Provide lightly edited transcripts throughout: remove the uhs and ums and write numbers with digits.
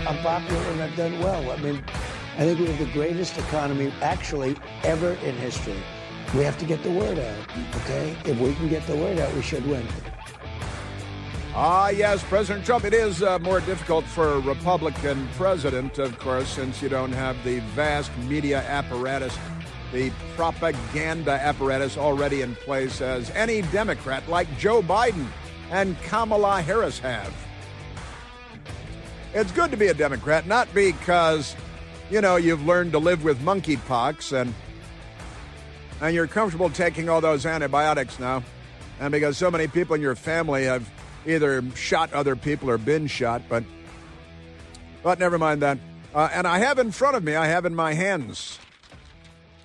unpopular and have done well. I mean, I think we have the greatest economy actually ever in history. We have to get the word out, okay? If we can get the word out, we should win. Yes, President Trump, it is more difficult for a Republican president, of course, since you don't have the vast media apparatus, the propaganda apparatus already in place as any Democrat like Joe Biden and Kamala Harris have. It's good to be a Democrat, not because, you've learned to live with monkeypox and you're comfortable taking all those antibiotics now, and because so many people in your family have either shot other people or been shot, but never mind that. And I have in front of me, I have in my hands,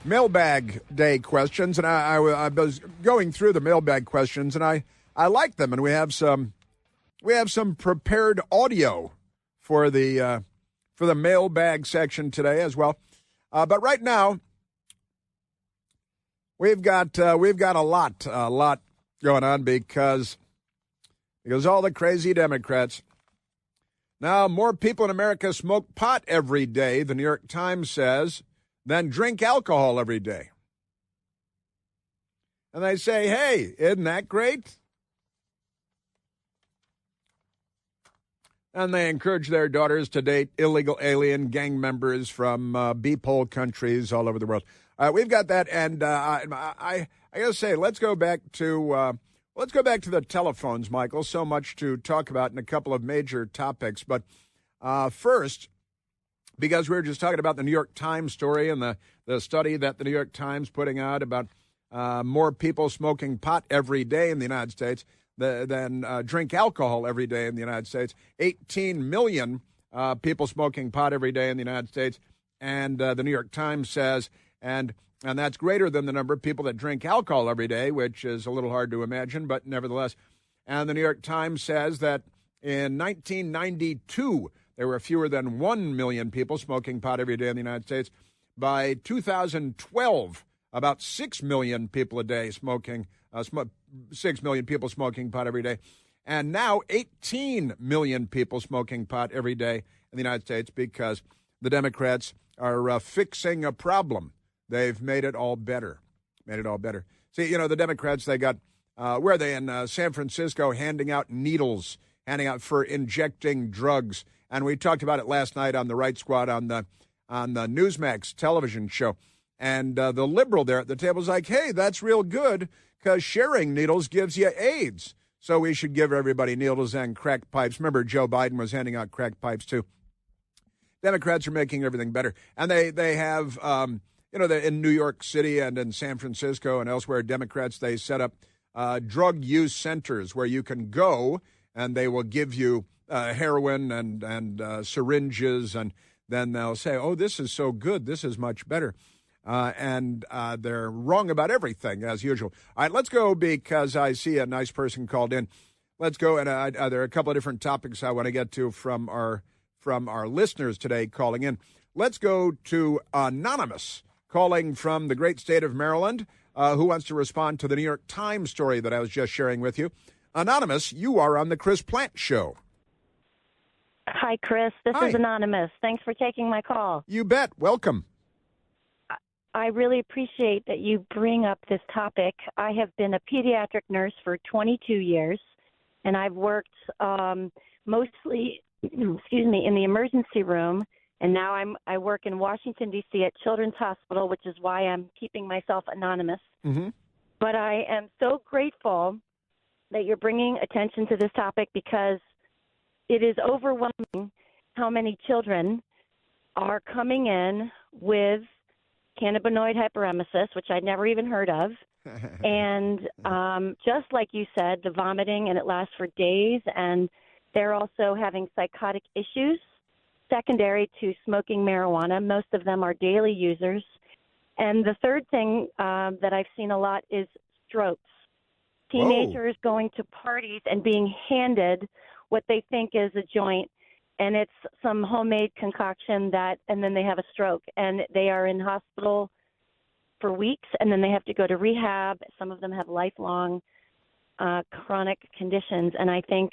Mailbag Day questions, and I was going through the Mailbag questions, and I like them, and we have some prepared audio for the Mailbag section today as well. But right now, we've got a lot going on because all the crazy Democrats. Now, more people in America smoke pot every day, the New York Times says, than drink alcohol every day. And they say, hey, isn't that great? And they encourage their daughters to date illegal alien gang members from beep-hole countries all over the world. We've got that, and I got to say, let's go back to the telephones, Michael. So much to talk about in a couple of major topics. But first, because we were just talking about the New York Times story and the study that the New York Times putting out about more people smoking pot every day in the United States than drink alcohol every day in the United States. 18 million people smoking pot every day in the United States. And the New York Times says, and that's greater than the number of people that drink alcohol every day, which is a little hard to imagine, but nevertheless. And the New York Times says that in 1992, there were fewer than 1 million people smoking pot every day in the United States. By 2012, about 6 million people a day 6 million people smoking pot every day. And now 18 million people smoking pot every day in the United States because the Democrats are fixing a problem. They've made it all better. See, the Democrats, they got, where are they, in San Francisco, handing out needles, for injecting drugs. And we talked about it last night on the Right Squad on the Newsmax television show. And the liberal there at the table is like, hey, that's real good because sharing needles gives you AIDS. So we should give everybody needles and crack pipes. Remember, Joe Biden was handing out crack pipes, too. Democrats are making everything better. And they have, in New York City and in San Francisco and elsewhere, Democrats, they set up drug use centers where you can go and they will give you heroin and syringes, and then they'll say, oh, this is so good, this is much better. And they're wrong about everything, as usual. All right, let's go because I see a nice person called in. Let's go, and there are a couple of different topics I want to get to from our listeners today calling in. Let's go to Anonymous, calling from the great state of Maryland, who wants to respond to the New York Times story that I was just sharing with you. Anonymous, you are on the Chris Plant Show. Hi, Chris. This is Anonymous. Thanks for taking my call. You bet. Welcome. I really appreciate that you bring up this topic. I have been a pediatric nurse for 22 years, and I've worked mostly, in the emergency room, and now I work in Washington, D.C. at Children's Hospital, which is why I'm keeping myself anonymous. Mm-hmm. But I am so grateful that you're bringing attention to this topic because it is overwhelming how many children are coming in with cannabinoid hyperemesis, which I'd never even heard of. And just like you said, the vomiting, and it lasts for days. And they're also having psychotic issues secondary to smoking marijuana. Most of them are daily users. And the third thing that I've seen a lot is strokes. Teenagers going to parties and being handed what they think is a joint, and it's some homemade concoction and then they have a stroke, and they are in hospital for weeks, and then they have to go to rehab. Some of them have lifelong chronic conditions, and I think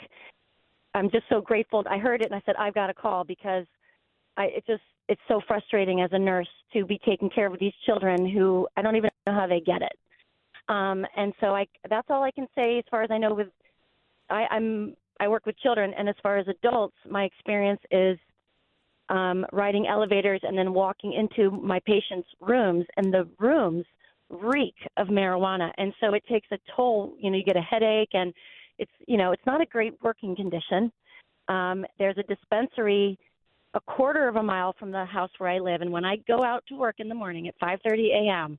I'm just so grateful. I heard it, and I said, I've got to call because it's so frustrating as a nurse to be taking care of these children who I don't even know how they get it. And so that's all I can say as far as I know. I work with children, and as far as adults, my experience is riding elevators and then walking into my patients' rooms, and the rooms reek of marijuana. And so it takes a toll. You get a headache, and it's not a great working condition. There's a dispensary a quarter of a mile from the house where I live, and when I go out to work in the morning at 5:30 a.m.,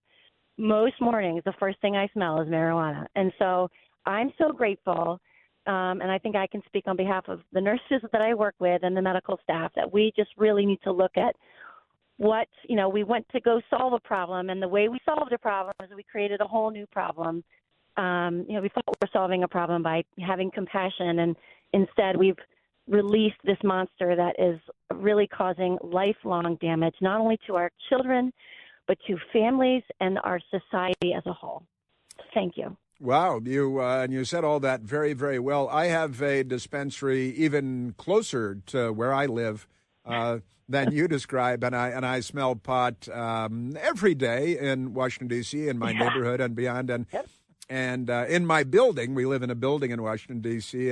most mornings the first thing I smell is marijuana. And so I'm so grateful, and I think I can speak on behalf of the nurses that I work with and the medical staff, that we just really need to look at what, we went to go solve a problem, and the way we solved a problem is we created a whole new problem. We thought we were solving a problem by having compassion, and instead we've released this monster that is really causing lifelong damage, not only to our children, but to families and our society as a whole. Thank you. Wow, you said all that very, very well. I have a dispensary even closer to where I live than you describe, and I smell pot every day in Washington, D.C., in my neighborhood and beyond. And in my building, we live in a building in Washington, D.C.,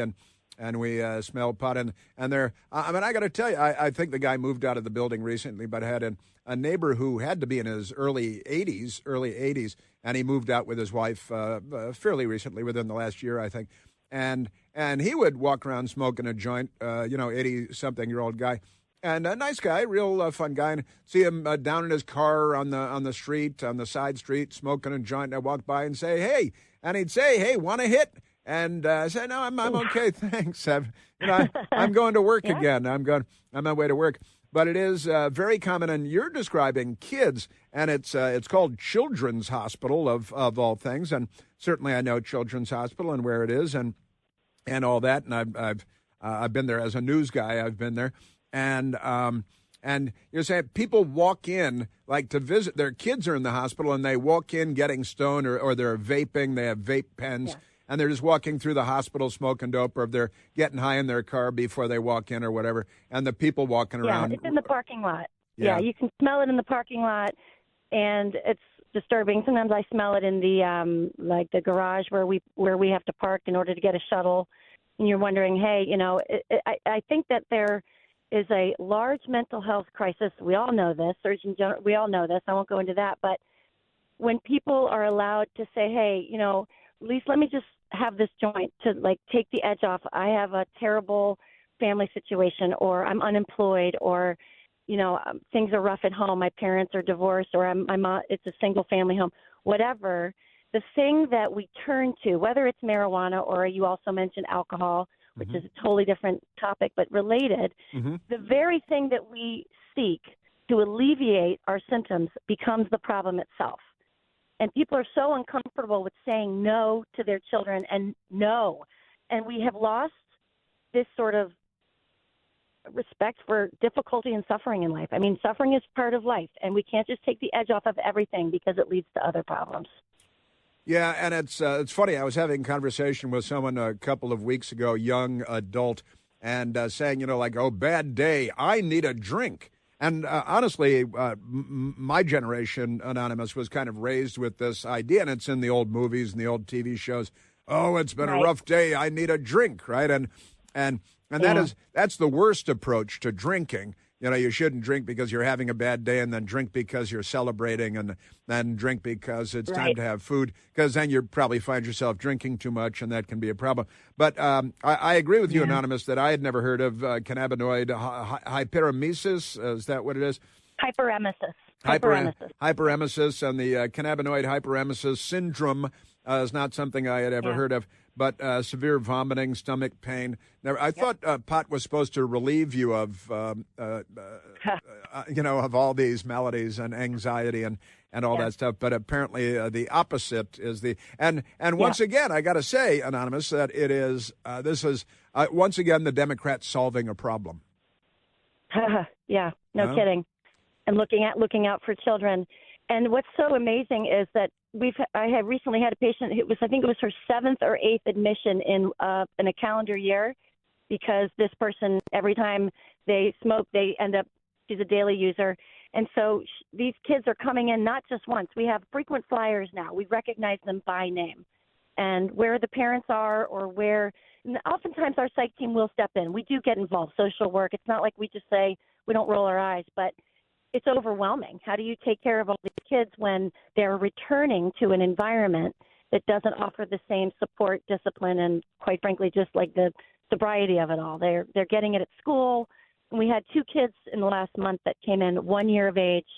and we smell pot. And there, I got to tell you, I think the guy moved out of the building recently, but had a neighbor who had to be in his early 80s, and he moved out with his wife fairly recently, within the last year, I think. And he would walk around smoking a joint, 80-something-year-old guy. And a nice guy, real fun guy. And see him down in his car on the street, on the side street, smoking a joint. And I'd walk by and say, hey. And he'd say, hey, want a hit? And I said, no, I'm okay, thanks. I'm going to work again. I'm on my way to work. But it is very common, and you're describing kids, and it's called Children's Hospital of all things, and certainly I know Children's Hospital and where it is, and all that, and I've been there as a news guy. I've been there, and you're saying people walk in like to visit. Their kids are in the hospital, and they walk in getting stoned, or they're vaping. They have vape pens. Yeah. And they're just walking through the hospital smoking dope, or they're getting high in their car before they walk in or whatever. And the people walking around. Yeah, it's in the parking lot. Yeah, you can smell it in the parking lot, and it's disturbing. Sometimes I smell it in the the garage where we have to park in order to get a shuttle. And you're wondering, hey, I think that there is a large mental health crisis. We all know this. Surgeon General, we all know this. I won't go into that. But when people are allowed to say, hey, at least let me just have this joint to take the edge off. I have a terrible family situation, or I'm unemployed, or things are rough at home. My parents are divorced, or it's a single family home. Whatever, the thing that we turn to, whether it's marijuana or you also mentioned alcohol, which is a totally different topic but related, the very thing that we seek to alleviate our symptoms becomes the problem itself. And people are so uncomfortable with saying no to their children, and we have lost this sort of respect for difficulty and suffering in life. I mean, suffering is part of life, and we can't just take the edge off of everything because it leads to other problems. Yeah, and it's funny. I was having a conversation with someone a couple of weeks ago, young adult, and saying, oh, bad day, I need a drink. And honestly, my generation, Anonymous, was kind of raised with this idea, and it's in the old movies and the old TV shows. Oh, it's been a rough day. I need a drink, right? And that's the worst approach to drinking. You shouldn't drink because you're having a bad day, and then drink because you're celebrating, and then drink because it's time to have food, because then you probably find yourself drinking too much, and that can be a problem. But I agree with you, Anonymous, that I had never heard of cannabinoid hyperemesis. Is that what it is? Hyperemesis. Hyperemesis, and the cannabinoid hyperemesis syndrome is not something I had ever heard of. But severe vomiting, stomach pain. Now, I thought pot was supposed to relieve you of, of all these maladies and anxiety and all that stuff. But apparently, the opposite is the and once again, I got to say, Anonymous, that it is this is once again the Democrats solving a problem. No kidding, and looking out for children. And what's so amazing is that I have recently had a patient who I think it was her 7th or 8th admission in a calendar year, because this person, every time they smoke, they end up She's a daily user. And so these kids are coming in not just once. We have frequent flyers now. We recognize them by name. And where the parents are or where – oftentimes our psych team will step in. We do get involved, social work. It's not like we just say we don't roll our eyes, but it's overwhelming. How do you take care of all these kids when they're returning to an environment that doesn't offer the same support, discipline, and quite frankly, just like the sobriety of it all? They're getting it at school. We had 2 kids in the last month that came in 1 year of age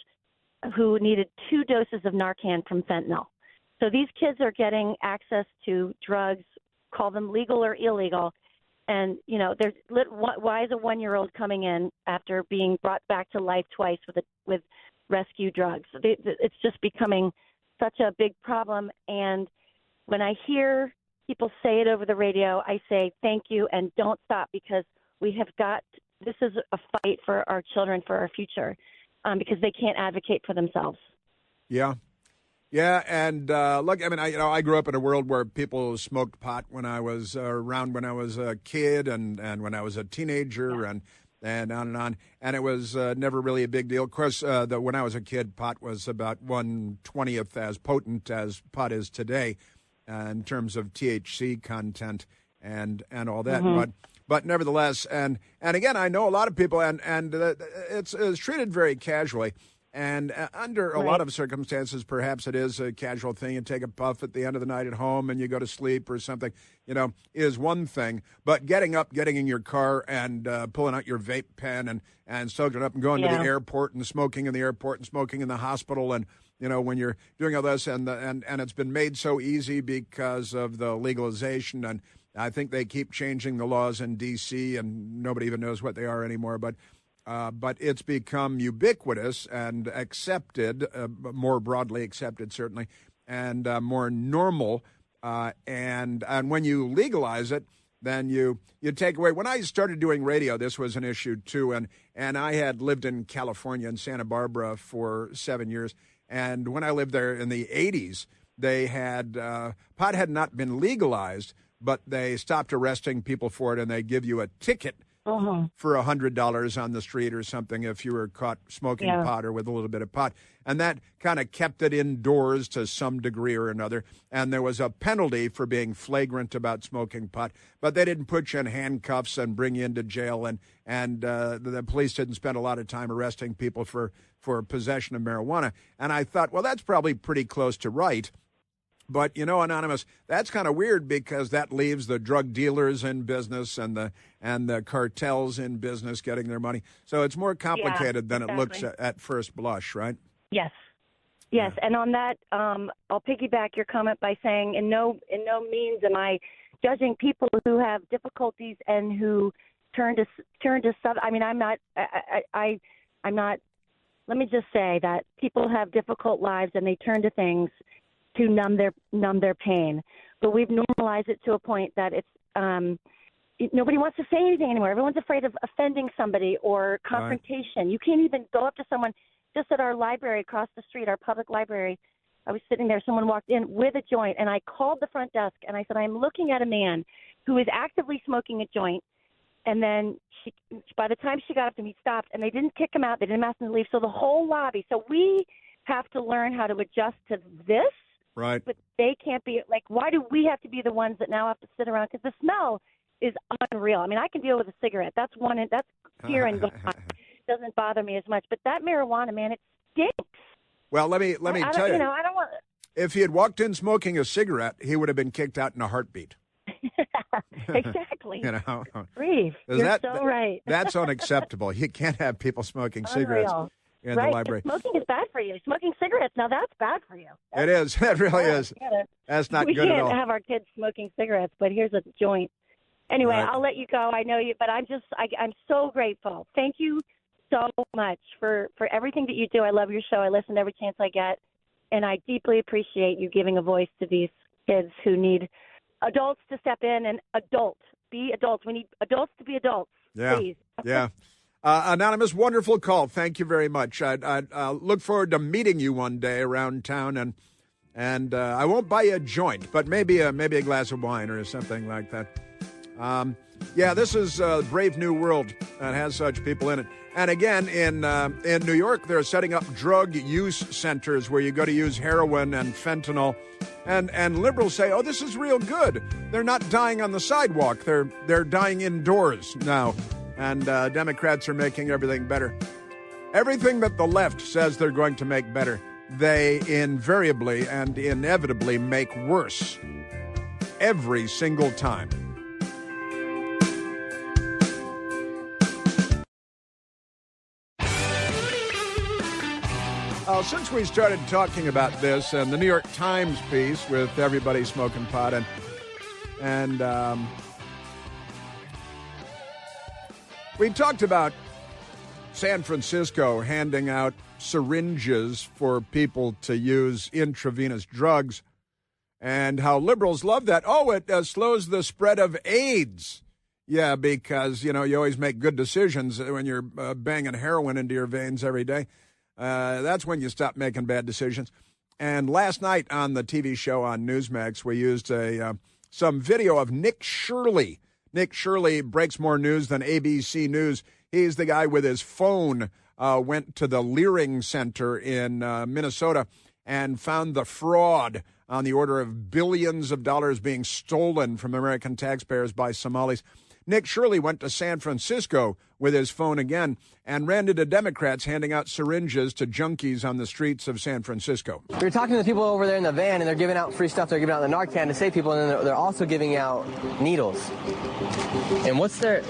who needed 2 doses of Narcan from fentanyl. So these kids are getting access to drugs, call them legal or illegal. And, you know, why is a 1-year-old coming in after being brought back to life twice with rescue drugs? It's just becoming such a big problem. And when I hear people say it over the radio, I say thank you and don't stop, because we have got – this is a fight for our children, for our future, because they can't advocate for themselves. Yeah. Yeah, and look, I mean, I grew up in a world where people smoked pot when I was around when I was a kid and when I was a teenager, and on and on. And it was never really a big deal. Of course, when I was a kid, pot was about 1/20th as potent as pot is today in terms of THC content and all that. Mm-hmm. But nevertheless, and again, I know a lot of people, and it's treated very casually. And under a lot of circumstances, perhaps it is a casual thing. You take a puff at the end of the night at home and you go to sleep or something, you know, is one thing. But getting up, getting in your car and pulling out your vape pen and soaking it up and going to the airport and smoking in the airport and smoking in the hospital, and, you know, when you're doing all this, and it's been made so easy because of the legalization, and I think they keep changing the laws in D.C. and nobody even knows what they are anymore. But it's become ubiquitous and accepted, more broadly accepted, certainly, and more normal. And when you legalize it, then you take away. When I started doing radio, this was an issue too, and I had lived in California, in Santa Barbara, for 7 years. And when I lived there in the 80s, they had pot had not been legalized, but they stopped arresting people for it, and they give you a ticket for $100 on the street or something if you were caught smoking pot or with a little bit of pot. And that kind of kept it indoors to some degree or another. And there was a penalty for being flagrant about smoking pot, but they didn't put you in handcuffs and bring you into jail. And the police didn't spend a lot of time arresting people for possession of marijuana. And I thought, well, that's probably pretty close to right. But, you know, Anonymous, that's kind of weird, because that leaves the drug dealers in business and the cartels in business getting their money. So it's more complicated than it looks at first blush, right? Yes. Yes. Yeah. And on that, I'll piggyback your comment by saying in no means am I judging people who have difficulties and who turn to I mean, I'm not, let me just say that people have difficult lives and they turn to things to numb their pain, but we've normalized it to a point that it's nobody wants to say anything anymore. Everyone's afraid of offending somebody or confrontation. Right. You can't even go up to someone. Just at our library across the street, our public library, I was sitting there. Someone walked in with a joint, and I called the front desk and I said, "I'm looking at a man who is actively smoking a joint." And then by the time she got up to me, stopped, and they didn't kick him out. They didn't ask him to leave. So the whole lobby. So we have to learn how to adjust to this. Right. But they can't be like, why do we have to be the ones that now have to sit around? Because the smell is unreal. I mean, I can deal with a cigarette. That's here and gone. Doesn't bother me as much. But that marijuana, man, it stinks. Well, let me tell you. You know, I don't want. If he had walked in smoking a cigarette, he would have been kicked out in a heartbeat. Exactly. You know, Grief. You're so right. That's unacceptable. You can't have people smoking cigarettes in the library. Smoking is bad for you. Smoking cigarettes, now that's bad for you. It is. That really is. That's not good at all. We can't have our kids smoking cigarettes, but here's a joint. Anyway, right. I'll let you go. I know you, but I'm so grateful. Thank you so much for everything that you do. I love your show. I listen every chance I get, and I deeply appreciate you giving a voice to these kids who need adults to step in and be adults. We need adults to be adults. Yeah. Please. Yeah. Anonymous, wonderful call. Thank you very much. I look forward to meeting you one day around town, and I won't buy you a joint, but maybe a glass of wine or something like that. Yeah, this is a brave new world that has such people in it. And again, in New York, they're setting up drug use centers where you go to use heroin and fentanyl. And liberals say, oh, this is real good. They're not dying on the sidewalk. They're dying indoors now. And Democrats are making everything better. Everything that the left says they're going to make better, they invariably and inevitably make worse every single time. Since we started talking about this and the New York Times piece with everybody smoking pot and we talked about San Francisco handing out syringes for people to use intravenous drugs and how liberals love that. Oh, it slows the spread of AIDS. Yeah, because, you always make good decisions when you're banging heroin into your veins every day. That's when you stop making bad decisions. And last night on the TV show on Newsmax, we used some video of Nick Shirley. Nick Shirley breaks more news than ABC News. He's the guy with his phone, went to the Leering Center in Minnesota and found the fraud on the order of billions of dollars being stolen from American taxpayers by Somalis. Nick Shirley went to San Francisco with his phone again and ran into Democrats handing out syringes to junkies on the streets of San Francisco. We were talking to the people over there in the van, and they're giving out free stuff. They're giving out the Narcan to save people, and then they're also giving out needles. And what's the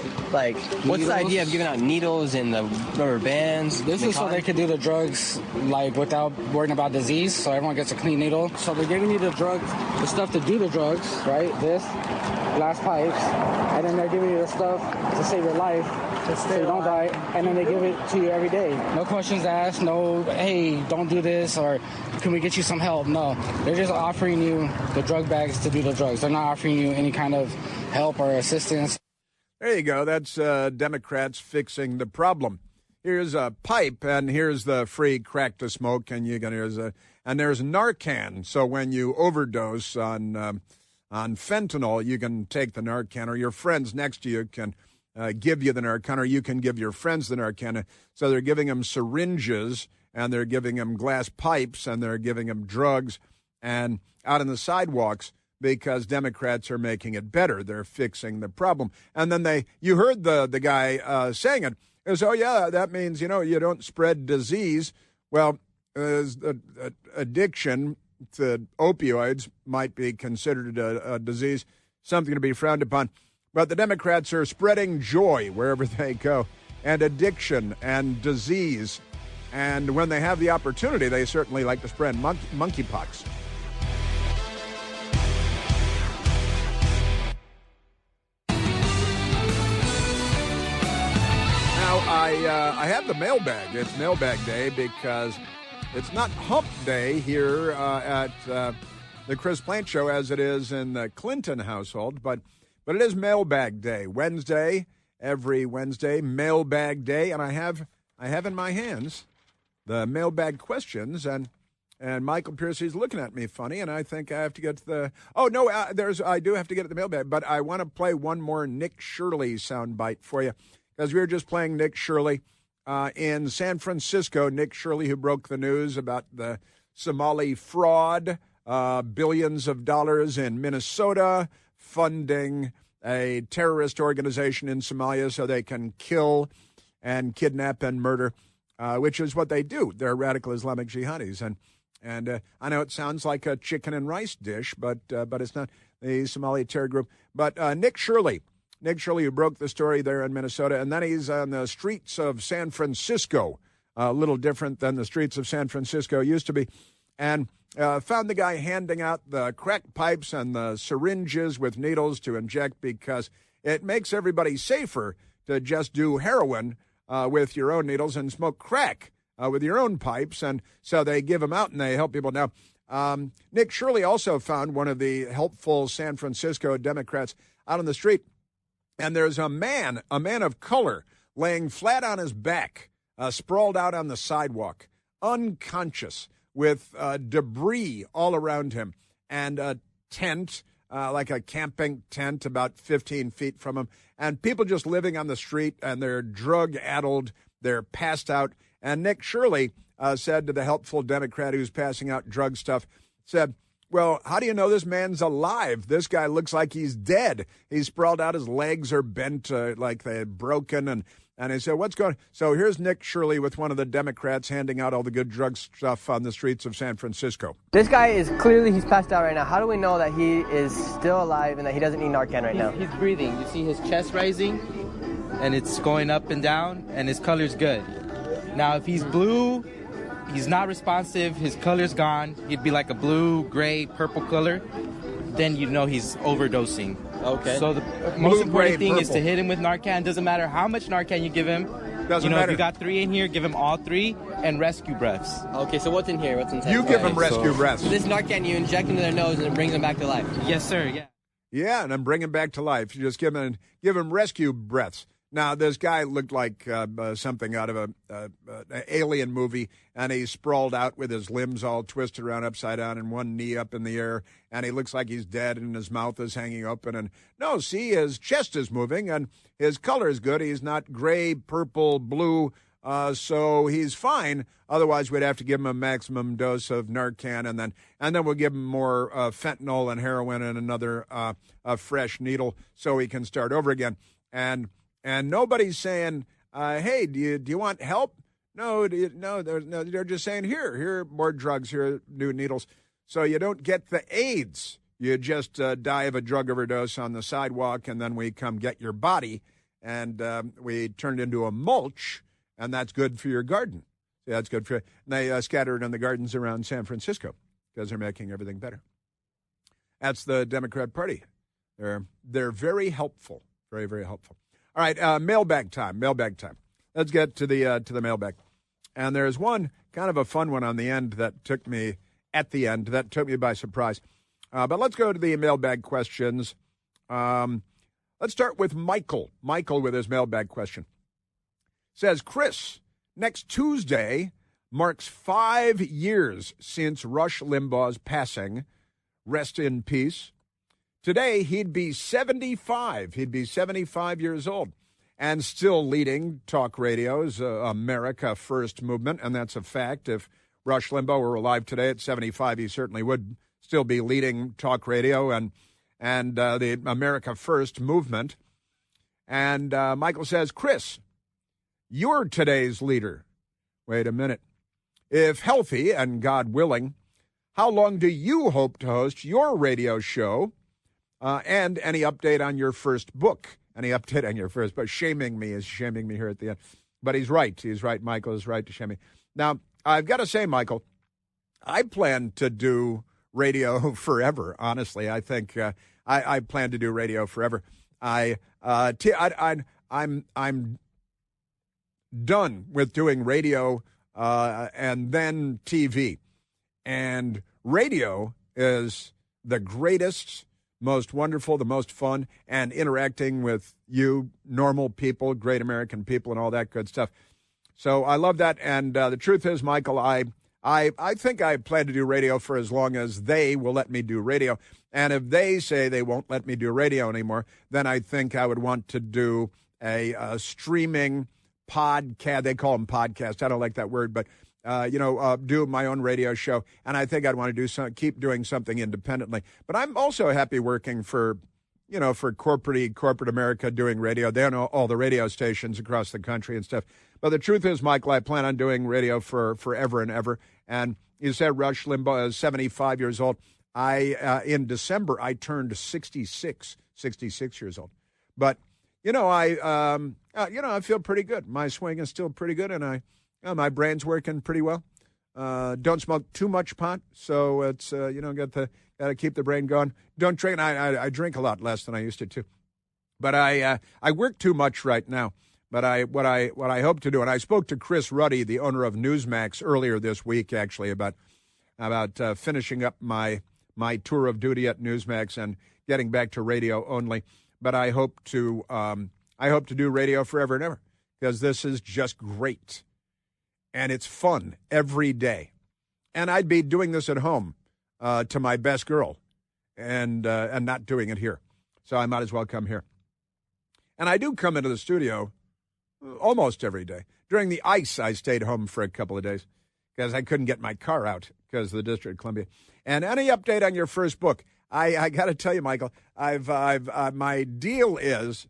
idea of giving out needles and the rubber bands? This is so they could do the drugs without worrying about disease, so everyone gets a clean needle. So they're giving you the stuff to do the drugs, right? This, glass pipes, and then they're giving you the stuff to save your life, so you don't die, and then they give it to you every day. No questions asked, no, hey, don't do this, or can we get you some help? No, they're just offering you the drug bags to do the drugs. They're not offering you any kind of help or assistance. There you go. That's Democrats fixing the problem. Here's a pipe, and here's the free crack to smoke, and there's Narcan. So when you overdose on fentanyl, you can take the Narcan, or your friends next to you can give you the Narcan, or you can give your friends the Narcan. So they're giving them syringes, and they're giving them glass pipes, and they're giving them drugs, and out on the sidewalks, because Democrats are making it better. They're fixing the problem. And then you heard the guy saying it. It was, oh, yeah, that means, you don't spread disease. Well, addiction to opioids might be considered a disease, something to be frowned upon. But the Democrats are spreading joy wherever they go, and addiction and disease. And when they have the opportunity, they certainly like to spread monkeypox. I have the mailbag. It's mailbag day because it's not hump day here at the Chris Plant Show as it is in the Clinton household, but it is mailbag day. Every Wednesday, mailbag day, and I have in my hands the mailbag questions, and Michael Piercy's looking at me funny, and I think I have to get to the. Oh no, I do have to get to the mailbag, but I want to play one more Nick Shirley soundbite for you. Because we were just playing Nick Shirley in San Francisco. Nick Shirley, who broke the news about the Somali fraud, billions of dollars in Minnesota, funding a terrorist organization in Somalia so they can kill and kidnap and murder, which is what they do. They're radical Islamic jihadis. And I know it sounds like a chicken and rice dish, but it's not the Somali terror group. But Nick Shirley, who broke the story there in Minnesota, and then he's on the streets of San Francisco, a little different than the streets of San Francisco used to be, and found the guy handing out the crack pipes and the syringes with needles to inject because it makes everybody safer to just do heroin with your own needles and smoke crack with your own pipes, and so they give them out and they help people. Now, Nick Shirley also found one of the helpful San Francisco Democrats out on the street. And there's a man of color, laying flat on his back, sprawled out on the sidewalk, unconscious, with debris all around him, and a tent like a camping tent about 15 feet from him, and people just living on the street, and they're drug-addled, they're passed out. And Nick Shirley said to the helpful Democrat who's passing out drug stuff, said, well, how do you know this man's alive? This guy looks like he's dead. He's sprawled out. His legs are bent like they're broken. And he said, what's going on? So here's Nick Shirley with one of the Democrats handing out all the good drug stuff on the streets of San Francisco. This guy is he's passed out right now. How do we know that he is still alive and that he doesn't need Narcan right now? He's breathing. You see his chest rising, and it's going up and down, and his color's good. Now, if he's blue, he's not responsive, his color's gone, he'd be like a blue, gray, purple color, then you know he's overdosing. Okay. So the most important thing is to hit him with Narcan. Doesn't matter how much Narcan you give him. Doesn't matter. If you got 3 in here, give him all 3 and rescue breaths. Okay, so what's in here? What's inside? You give him rescue breaths. So this Narcan you inject into their nose and it brings them back to life. Yes, sir. Yeah. Yeah, and then bring him back to life. You just give him rescue breaths. Now, this guy looked like something out of an alien movie, and he's sprawled out with his limbs all twisted around upside down and one knee up in the air, and he looks like he's dead, and his mouth is hanging open. And no, see, his chest is moving, and his color is good. He's not gray, purple, blue, so he's fine. Otherwise, we'd have to give him a maximum dose of Narcan, and then we'll give him more fentanyl and heroin and another a fresh needle so he can start over again. And nobody's saying, hey, do you want help? No, they're just saying, here, more drugs, here, new needles. So you don't get the AIDS. You just die of a drug overdose on the sidewalk, and then we come get your body, and we turn it into a mulch, and that's good for your garden. Yeah, that's good for you. And they scatter it in the gardens around San Francisco because they're making everything better. That's the Democrat Party. They're very helpful, very, very helpful. All right, mailbag time. Let's get to the mailbag. And there's one kind of a fun one on the end that took me by surprise. But let's go to the mailbag questions. Let's start with Michael. Michael with his mailbag question. Says, Chris, next Tuesday marks 5 years since Rush Limbaugh's passing. Rest in peace. Today, he'd be 75. He'd be 75 years old and still leading talk radio's America First movement, and that's a fact. If Rush Limbaugh were alive today at 75, he certainly would still be leading talk radio and the America First movement. And Michael says, Chris, you're today's leader. Wait a minute. If healthy and God willing, how long do you hope to host your radio show? And any update on your first book? Any update on your first book? Shaming me here at the end. But he's right. Michael is right to shame me. Now, I've got to say, Michael, I plan to do radio forever, honestly. I think I plan to do radio forever. I'm done with doing radio and then TV. And radio is the greatest, most wonderful, the most fun, and interacting with you, normal people, great American people, and all that good stuff. So I love that. And the truth is, Michael, I think I plan to do radio for as long as they will let me do radio. And if they say they won't let me do radio anymore, then I think I would want to do a streaming podcast. They call them podcasts. I don't like that word, but do my own radio show, and I think I'd want to keep doing something independently. But I'm also happy working for corporate America, doing radio. They own all the radio stations across the country and stuff. But the truth is, Michael, I plan on doing radio for forever and ever. And you said Rush Limbaugh is 75 years old. In December, I turned 66 years old. But I feel pretty good. My swing is still pretty good, and my brain's working pretty well. Don't smoke too much pot, so it's got to keep the brain going. Don't drink. I drink a lot less than I used to too, but I work too much right now. But what I hope to do, and I spoke to Chris Ruddy, the owner of Newsmax, earlier this week actually about finishing up my tour of duty at Newsmax and getting back to radio only. But I hope to do radio forever and ever, because this is just great. And it's fun every day. And I'd be doing this at home to my best girl. and not doing it here. So I might as well come here. And I do come into the studio almost every day. During the ice, I stayed home for a couple of days because I couldn't get my car out because of the District of Columbia. And any update on your first book? I got to tell you, Michael, my deal is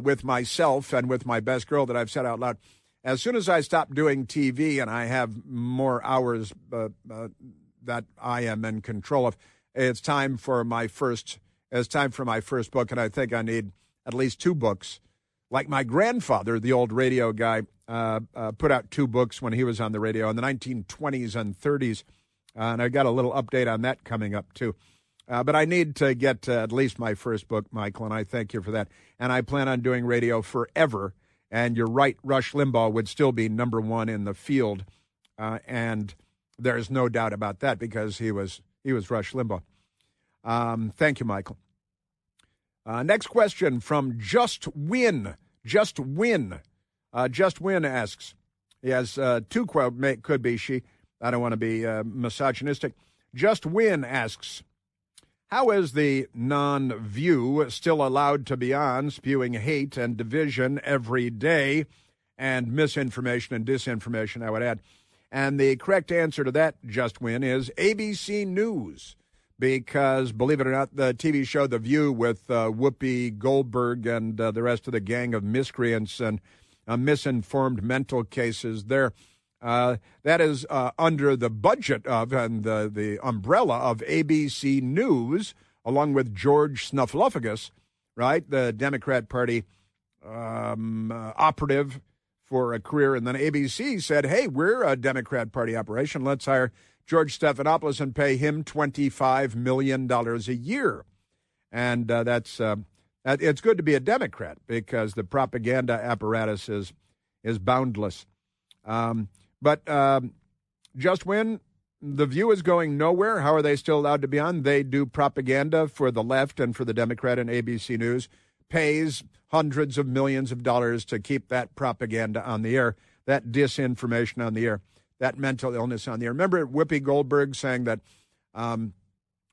with myself and with my best girl that I've said out loud. As soon as I stop doing TV and I have more hours that I am in control of, it's time for my first book, and I think I need at least 2 books. Like my grandfather, the old radio guy, put out 2 books when he was on the radio in the 1920s and 30s, and I got a little update on that coming up too. But I need to get at least my first book, Michael, and I thank you for that. And I plan on doing radio forever. And you're right, Rush Limbaugh would still be number 1 in the field, and there's no doubt about that because he was Rush Limbaugh. Thank you, Michael. Next question from Just Win. Just Win. Just Win asks. He has 2 could be she. I don't want to be misogynistic. Just Win asks, how is the non-view still allowed to be on, spewing hate and division every day, and misinformation and disinformation, I would add? And the correct answer to that, Just Win, is ABC News. Because, believe it or not, the TV show The View with Whoopi Goldberg and the rest of the gang of miscreants and misinformed mental cases there, that is under the budget of and the umbrella of ABC News, along with George Snuffleupagus, right, the Democrat Party operative for a career. And then ABC said, hey, we're a Democrat Party operation. Let's hire George Stephanopoulos and pay him $25 million a year. And it's good to be a Democrat because the propaganda apparatus is boundless. But Just Win, The View is going nowhere. How are they still allowed to be on? They do propaganda for the left and for the Democrat, and ABC News pays hundreds of millions of dollars to keep that propaganda on the air, that disinformation on the air, that mental illness on the air. Remember Whoopi Goldberg saying that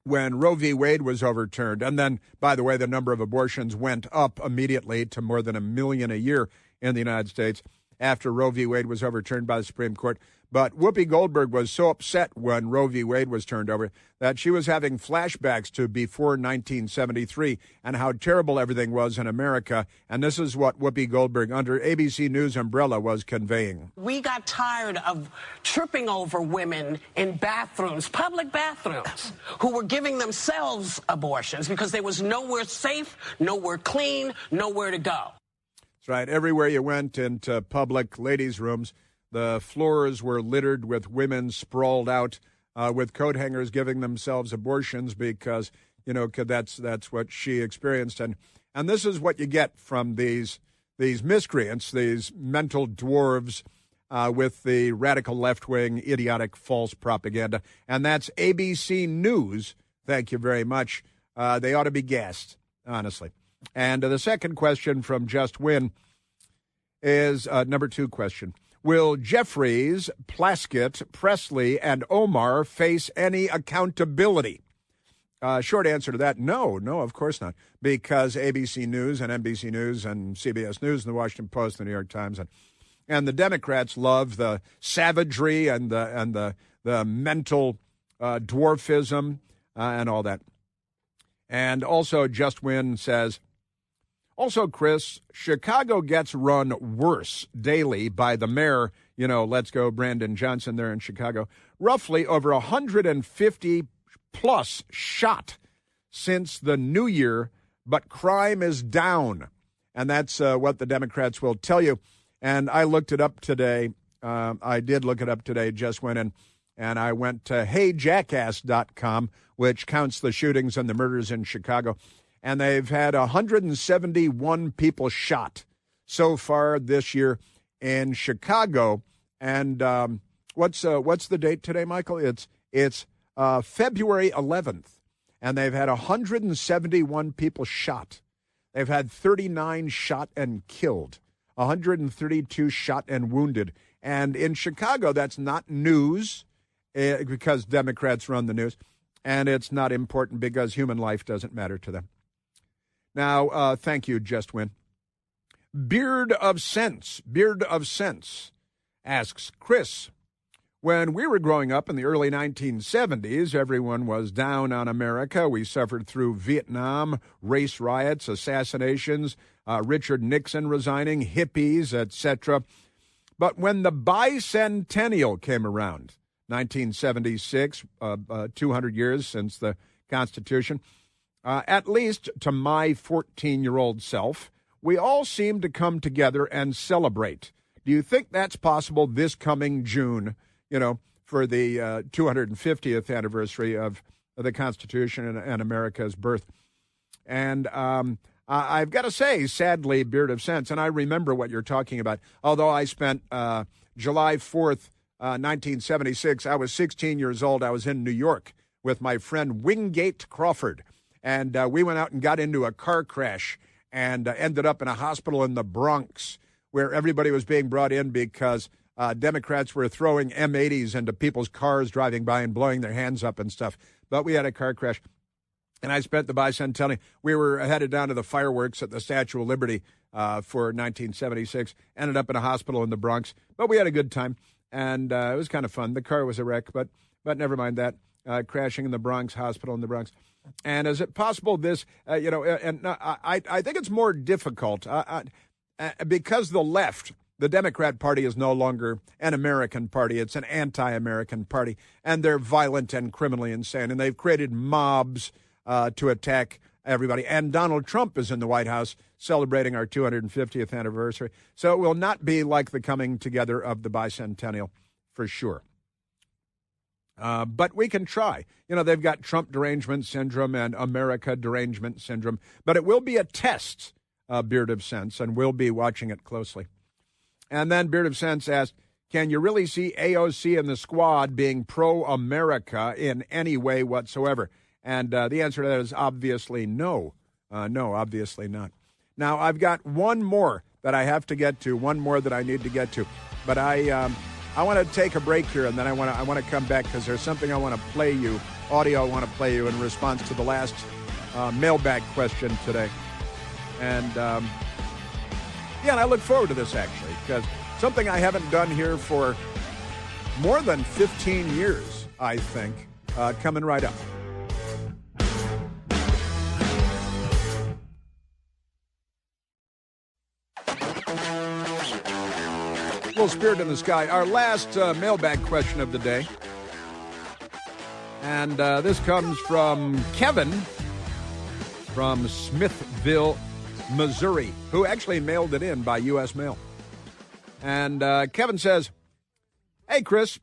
when Roe v. Wade was overturned, and then, by the way, the number of abortions went up immediately to more than 1 million a year in the United States after Roe v. Wade was overturned by the Supreme Court. But Whoopi Goldberg was so upset when Roe v. Wade was turned over that she was having flashbacks to before 1973 and how terrible everything was in America. And this is what Whoopi Goldberg, under ABC News umbrella, was conveying. We got tired of tripping over women in bathrooms, public bathrooms, who were giving themselves abortions because there was nowhere safe, nowhere clean, nowhere to go. That's right. Everywhere you went into public ladies' rooms, the floors were littered with women sprawled out with coat hangers giving themselves abortions because, that's what she experienced. And this is what you get from these miscreants, these mental dwarves with the radical left-wing, idiotic, false propaganda. And that's ABC News. Thank you very much. They ought to be gassed, honestly. And the second question from Just Win is number 2 question. Will Jeffries, Plaskett, Presley, and Omar face any accountability? Short answer to that, no, of course not. Because ABC News and NBC News and CBS News and the Washington Post and the New York Times and the Democrats love the savagery and the mental dwarfism and all that. And also Just Win says, also, Chris, Chicago gets run worse daily by the mayor, let's go Brandon Johnson there in Chicago, roughly over 150 plus shot since the new year, but crime is down. And that's what the Democrats will tell you. And I looked it up today. I did look it up today, just went in, and I went to heyjackass.com, which counts the shootings and the murders in Chicago. And they've had 171 people shot so far this year in Chicago. And what's the date today, Michael? It's February 11th, and they've had 171 people shot. They've had 39 shot and killed, 132 shot and wounded. And in Chicago, that's not news because Democrats run the news. and it's not important because human life doesn't matter to them. Now, thank you, Just Win. Beard of Sense asks, Chris, when we were growing up in the early 1970s, everyone was down on America. We suffered through Vietnam, race riots, assassinations, Richard Nixon resigning, hippies, etc. But when the bicentennial came around, 1976, 200 years since the Constitution, at least to my 14-year-old self, we all seem to come together and celebrate. Do you think that's possible this coming June, for the 250th anniversary of the Constitution and America's birth? And I've got to say, sadly, Beard of Sense, and I remember what you're talking about, although I spent July 4th, 1976, I was 16 years old. I was in New York with my friend Wingate Crawford, and we went out and got into a car crash and ended up in a hospital in the Bronx where everybody was being brought in because Democrats were throwing M80s into people's cars driving by and blowing their hands up and stuff. But we had a car crash. And I spent the bicentennial. We were headed down to the fireworks at the Statue of Liberty for 1976. Ended up in a hospital in the Bronx. But we had a good time, and it was kind of fun. The car was a wreck, but never mind that. Crashing in the Bronx, hospital in the Bronx. And is it possible this, I think it's more difficult because the left, the Democrat Party, is no longer an American party. It's an anti-American party, and they're violent and criminally insane, and they've created mobs to attack everybody. And Donald Trump is in the White House celebrating our 250th anniversary. So it will not be like the coming together of the bicentennial, for sure. But we can try. They've got Trump derangement syndrome and America derangement syndrome. But it will be a test, Beard of Sense, and we'll be watching it closely. And then Beard of Sense asked, can you really see AOC and the squad being pro-America in any way whatsoever? And the answer to that is obviously no. No, obviously not. Now, I've got one more that I have to get to, one more that I need to get to. But I want to take a break here, and then I want to come back because there's something I want to play you, audio I want to play you in response to the last mailbag question today. And, and I look forward to this, actually, because something I haven't done here for more than 15 years, I think, coming right up. Little Spirit in the Sky, our last mailbag question of the day. And this comes from Kevin from Smithville, Missouri, who actually mailed it in by U.S. mail. And Kevin says, hey, Chris,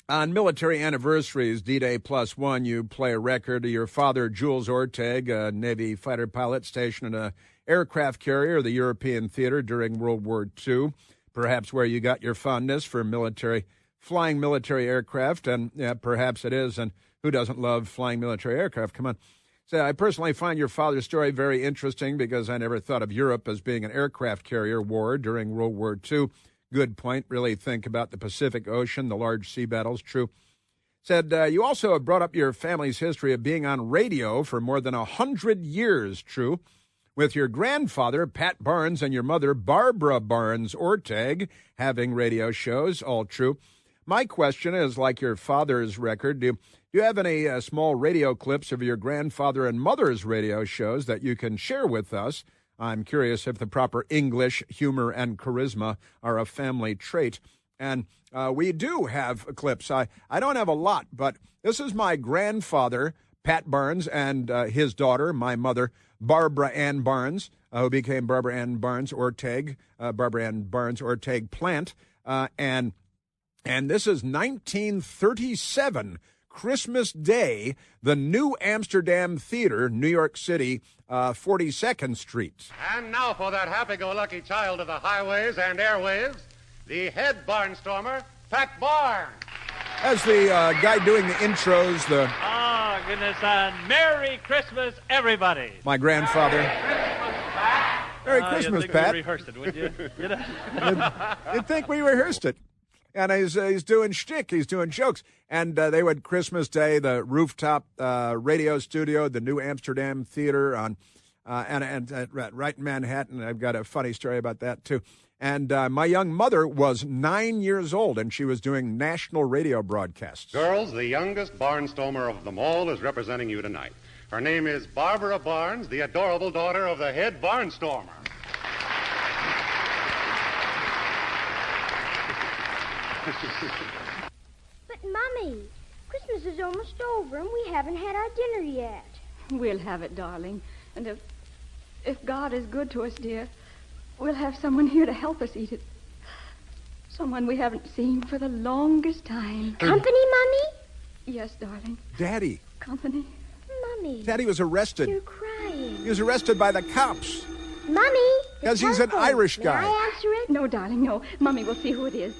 on military anniversaries, D-Day +1, you play a record of your father, Jules Orteg, a Navy fighter pilot stationed in an aircraft carrier of the European theater during World War II. Perhaps where you got your fondness for flying military aircraft, and perhaps it is, and who doesn't love flying military aircraft? Come on. So I personally find your father's story very interesting because I never thought of Europe as being an aircraft carrier war during World War II. Good point. Really think about the Pacific Ocean, the large sea battles. True. Said, you also have brought up your family's history of being on radio for more than 100 years. True. With your grandfather, Pat Barnes, and your mother, Barbara Barnes Orteg, having radio shows, all true. My question is, like your father's record, do you have any small radio clips of your grandfather and mother's radio shows that you can share with us? I'm curious if the proper English, humor, and charisma are a family trait. And we do have clips. I don't have a lot, but this is my grandfather, Pat Barnes, and his daughter, my mother, Barbara Ann Barnes, who became Barbara Ann Barnes Orteg, Barbara Ann Barnes Orteg Plant. And this is 1937, Christmas Day, the New Amsterdam Theater, New York City, 42nd Street. And now for that happy-go-lucky child of the highways and airwaves, the head barnstormer, Pat Barnes. As the guy doing the intros, Oh, goodness, and Merry Christmas, everybody. My grandfather. Merry Christmas, Pat. You rehearsed it, would you? You'd think we rehearsed it. and he's doing shtick. He's doing jokes. And they would Christmas Day, the rooftop radio studio, the New Amsterdam Theater on right in Manhattan. I've got a funny story about that, too. And my young mother was 9 years old, and she was doing national radio broadcasts. Girls, the youngest barnstormer of them all is representing you tonight. Her name is Barbara Barnes, the adorable daughter of the head barnstormer. But, Mommy, Christmas is almost over, and we haven't had our dinner yet. We'll have it, darling. And if God is good to us, dear, we'll have someone here to help us eat it. Someone we haven't seen for the longest time. Company, Mommy? Yes, darling. Daddy. Company. Mommy. Daddy was arrested. You're crying. He was arrested by the cops. Mommy. Because he's an Irish guy. May I answer it? No, darling, no. Mommy will see who it is.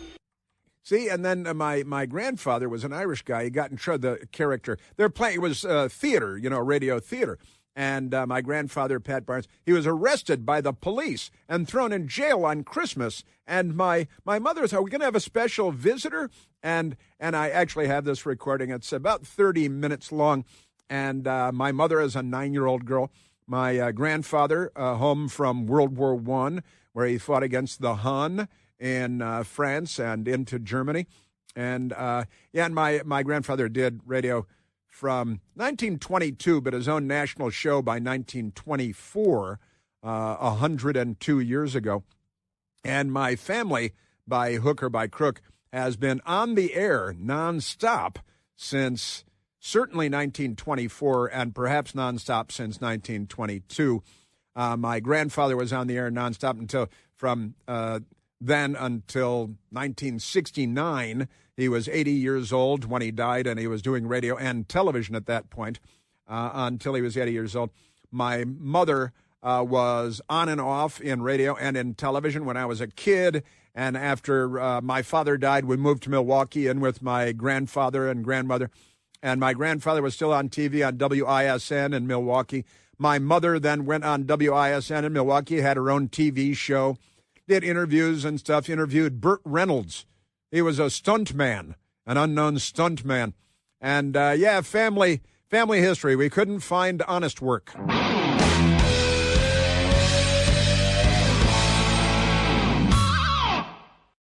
See, and then my grandfather was an Irish guy. He got in trouble, the character. They're playing, it was theater, radio theater. And my grandfather, Pat Barnes, he was arrested by the police and thrown in jail on Christmas. And my mother said, are we going to have a special visitor? And I actually have this recording. It's about 30 minutes long. And my mother is a 9-year-old girl. My grandfather, home from World War I, where he fought against the Hun in France and into Germany. And and my grandfather did radio from 1922, but his own national show by 1924, 102 years ago. And my family, by hook or by crook, has been on the air nonstop since certainly 1924 and perhaps nonstop since 1922. My grandfather was on the air nonstop from then until 1969. He was 80 years old when he died, and he was doing radio and television at that point until he was 80 years old. My mother was on and off in radio and in television when I was a kid, and after my father died, we moved to Milwaukee in with my grandfather and grandmother, and my grandfather was still on TV on WISN in Milwaukee. My mother then went on WISN in Milwaukee, had her own TV show, did interviews and stuff, interviewed Burt Reynolds. He was a stunt man, an unknown stunt man. And, family history. We couldn't find honest work.